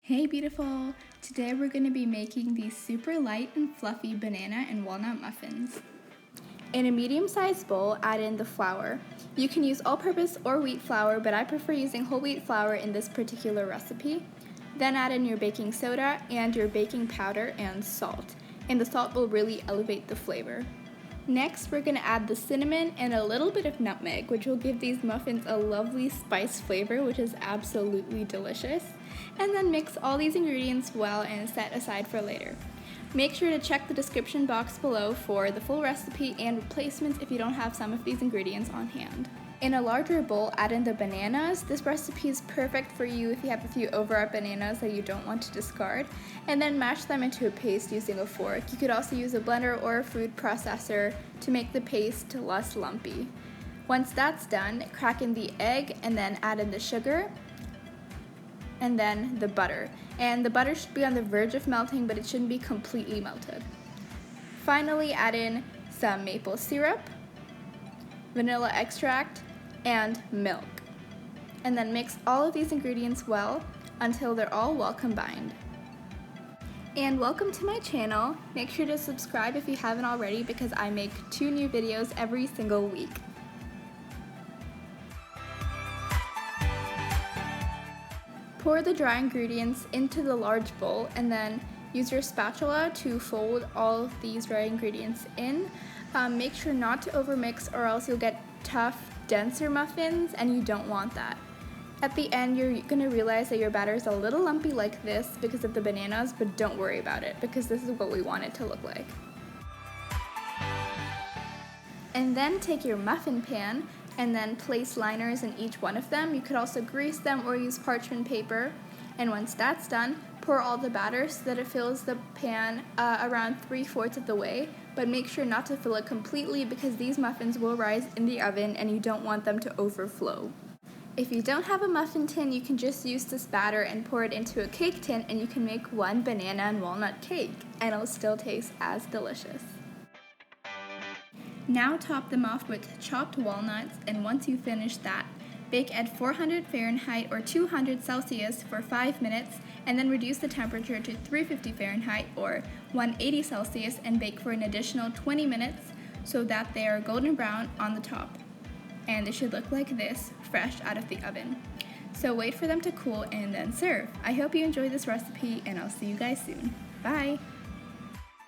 Hey beautiful! Today we're going to be making these super light and fluffy banana and walnut muffins. In a medium-sized bowl, add in the flour. You can use all-purpose or wheat flour, but I prefer using whole wheat flour in this particular recipe. Then add in your baking soda and your baking powder and salt. And the salt will really elevate the flavor. Next, we're going to add the cinnamon and a little bit of nutmeg, which will give these muffins a lovely spice flavor, which is absolutely delicious. And then mix all these ingredients well and set aside for later. Make sure to check the description box below for the full recipe and replacements if you don't have some of these ingredients on hand. In a larger bowl, add in the bananas. This recipe is perfect for you if you have a few overripe bananas that you don't want to discard, and then mash them into a paste using a fork. You could also use a blender or a food processor to make the paste less lumpy. Once that's done, crack in the egg and then add in the sugar and then the butter. And the butter should be on the verge of melting, but it shouldn't be completely melted. Finally, add in some maple syrup, vanilla extract, and milk. And then mix all of these ingredients well until they're all well combined. And welcome to my channel. Make sure to subscribe if you haven't already because I make 2 new videos every single week. Pour the dry ingredients into the large bowl and then use your spatula to fold all of these dry ingredients in. Make sure not to overmix or else you'll get tough, denser muffins, and you don't want that. At the end, you're going to realize that your batter is a little lumpy like this because of the bananas, but don't worry about it because this is what we want it to look like. And then take your muffin pan and then place liners in each one of them. You could also grease them or use parchment paper. And once that's done, pour all the batter so that it fills the pan around 3/4 of the way, but make sure not to fill it completely because these muffins will rise in the oven and you don't want them to overflow. If you don't have a muffin tin, you can just use this batter and pour it into a cake tin and you can make one banana and walnut cake and it'll still taste as delicious. Now top them off with chopped walnuts, and once you finish that, bake at 400 Fahrenheit or 200 Celsius for 5 minutes, and then reduce the temperature to 350 Fahrenheit or 180 Celsius and bake for an additional 20 minutes so that they are golden brown on the top. And they should look like this, fresh out of the oven. So wait for them to cool and then serve. I hope you enjoyed this recipe and I'll see you guys soon. Bye!